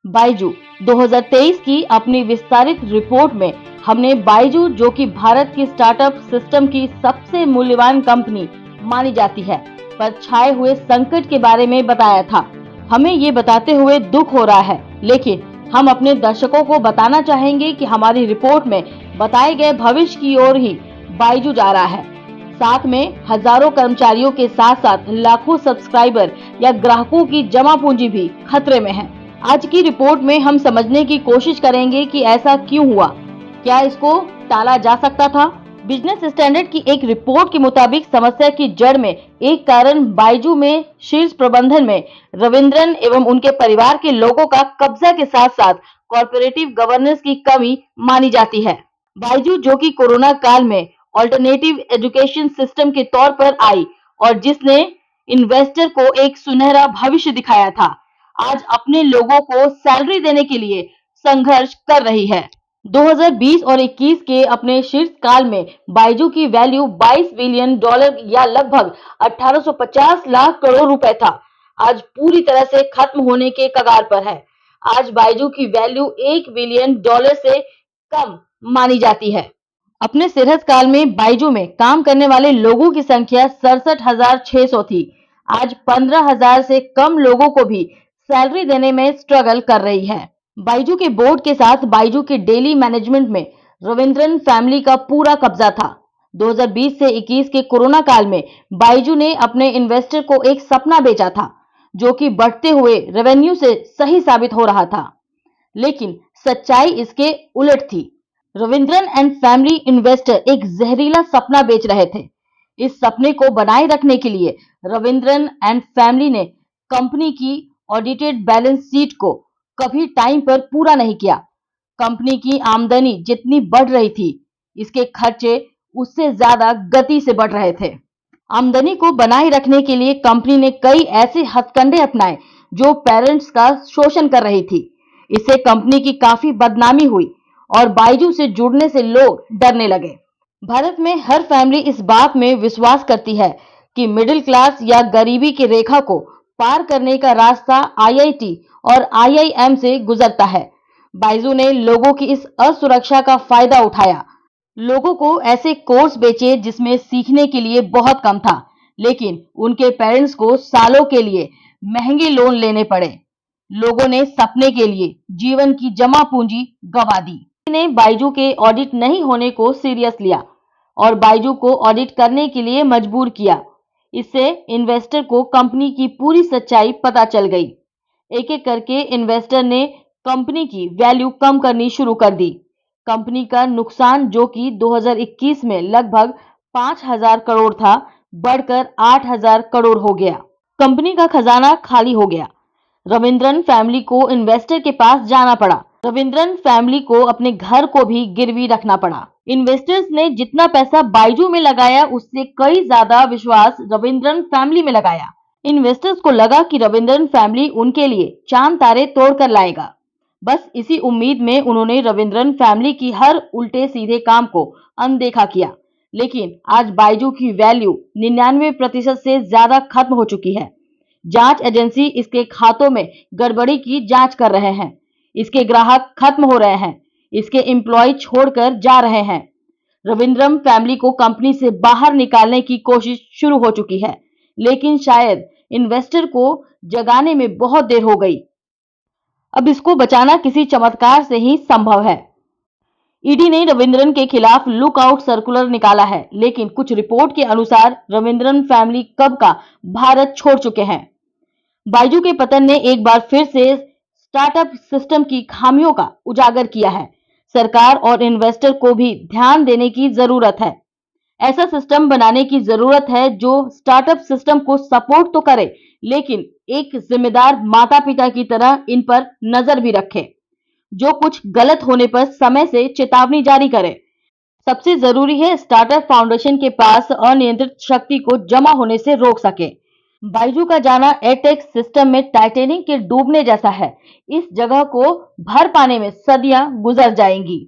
बायजू 2023 की अपनी विस्तारित रिपोर्ट में हमने बायजू, जो कि भारत की स्टार्टअप सिस्टम की सबसे मूल्यवान कंपनी मानी जाती है, पर छाए हुए संकट के बारे में बताया था। हमें ये बताते हुए दुख हो रहा है, लेकिन हम अपने दर्शकों को बताना चाहेंगे कि हमारी रिपोर्ट में बताए गए भविष्य की ओर ही बायजू जा रहा है। साथ में हजारों कर्मचारियों के साथ साथ लाखों सब्सक्राइबर या ग्राहकों की जमा पूंजी भी खतरे में है। आज की रिपोर्ट में हम समझने की कोशिश करेंगे कि ऐसा क्यों हुआ, क्या इसको टाला जा सकता था। बिजनेस स्टैंडर्ड की एक रिपोर्ट के मुताबिक समस्या की जड़ में एक कारण बायजू में शीर्ष प्रबंधन में रविंद्रन एवं उनके परिवार के लोगों का कब्जा के साथ साथ कॉर्पोरेटिव गवर्नेंस की कमी मानी जाती है। बायजू, जो कि कोरोना काल में ऑल्टरनेटिव एजुकेशन सिस्टम के तौर पर आई और जिसने इन्वेस्टर को एक सुनहरा भविष्य दिखाया था, आज अपने लोगों को सैलरी देने के लिए संघर्ष कर रही है। 2020 और 21 के अपने शीर्ष काल में बायजू की वैल्यू $22 बिलियन या लगभग 1850 लाख करोड़ रुपए था। आज पूरी तरह से खत्म होने के कगार पर है। आज बायजू की वैल्यू $1 बिलियन से कम मानी जाती है। अपने सिरहद काल में बायजू में काम करने वाले लोगों की संख्या 67,600 थी। आज 15,000 से कम लोगों को भी सैलरी देने में स्ट्रगल कर रही है। बायजू के बोर्ड के साथ बायजू के डेली मैनेजमेंट में रविंद्रन फैमिली का पूरा कब्जा था। 2020 से 21 के कोरोना काल में बायजू ने अपने इन्वेस्टर को एक सपना बेचा था, जो कि बढ़ते हुए रेवेन्यू से सही साबित हो रहा था, लेकिन सच्चाई इसके उलट थी। रविंद्रन एंड फैमिली इन्वेस्टर एक जहरीला सपना बेच रहे थे। इस सपने को बनाए रखने के लिए रविंद्रन एंड फैमिली ने कंपनी की ऑडिटेड बैलेंस शीट को कभी टाइम पर पूरा नहीं किया। कंपनी की आमदनी जितनी बढ़ रही थी, इसके खर्चे उससे ज्यादा गति से बढ़ रहे थे। आमदनी को बनाए रखने के लिए कंपनी ने कई ऐसे हथकंडे अपनाए जो पेरेंट्स का शोषण कर रही थी। इससे कंपनी की काफी बदनामी हुई और बायजू से जुड़ने से लोग डरने लगे। भारत में हर फैमिली इस बात में विश्वास करती है कि मिडिल क्लास या गरीबी की रेखा को पार करने का रास्ता आईआईटी और आईआईएम से गुजरता है। बायजू ने लोगों की इस असुरक्षा का फायदा उठाया। लोगों को ऐसे कोर्स बेचे जिसमें सीखने के लिए बहुत कम था, लेकिन उनके पेरेंट्स को सालों के लिए महंगे लोन लेने पड़े। लोगों ने सपने के लिए जीवन की जमा पूंजी गंवा दी। ने बायजू के ऑडिट नहीं होने को सीरियस लिया और बायजू को ऑडिट करने के लिए मजबूर किया। इससे इन्वेस्टर को कंपनी की पूरी सच्चाई पता चल गई। एक एक करके इन्वेस्टर ने कंपनी की वैल्यू कम करनी शुरू कर दी। कंपनी का नुकसान, जो कि 2021 में लगभग 5,000 करोड़ था, बढ़कर 8,000 करोड़ हो गया। कंपनी का खजाना खाली हो गया। रविंद्रन फैमिली को इन्वेस्टर के पास जाना पड़ा। रविंद्रन फैमिली को अपने घर को भी गिरवी रखना पड़ा। इन्वेस्टर्स ने जितना पैसा बायजू में लगाया, उससे कई ज्यादा विश्वास रविंद्रन फैमिली में लगाया। इन्वेस्टर्स को लगा कि रविंद्रन फैमिली उनके लिए चांद तारे तोड़ कर लाएगा। बस इसी उम्मीद में उन्होंने रविंद्रन फैमिली की हर उल्टे सीधे काम को अनदेखा किया। लेकिन आज बायजू की वैल्यू 99% से ज्यादा खत्म हो चुकी है। जांच एजेंसी इसके खातों में गड़बड़ी की जांच कर रहे हैं। इसके ग्राहक खत्म हो रहे हैं। इसके एम्प्लॉय छोड़कर जा रहे हैं। रविंद्रन फैमिली को कंपनी से बाहर निकालने की कोशिश शुरू हो चुकी है, लेकिन शायद इन्वेस्टर को जगाने में बहुत देर हो गई। अब इसको बचाना किसी चमत्कार से ही संभव है। ईडी ने रविंद्रन के खिलाफ लुकआउट सर्कुलर निकाला है, लेकिन कुछ रिपोर्ट के अनुसार रविंद्रन फैमिली कब का भारत छोड़ चुके हैं। बायजू के पतन ने एक बार फिर से स्टार्टअप सिस्टम की खामियों का उजागर किया है। सरकार और इन्वेस्टर को भी ध्यान देने की जरूरत है। ऐसा सिस्टम बनाने की जरूरत है जो स्टार्टअप सिस्टम को सपोर्ट तो करे, लेकिन एक जिम्मेदार माता पिता की तरह इन पर नजर भी रखे, जो कुछ गलत होने पर समय से चेतावनी जारी करे। सबसे जरूरी है स्टार्टअप फाउंडेशन के पास अनियंत्रित शक्ति को जमा होने से रोक सके। बायजू का जाना एडटेक सिस्टम में टाइटैनिक के डूबने जैसा है। इस जगह को भर पाने में सदियां गुजर जाएंगी।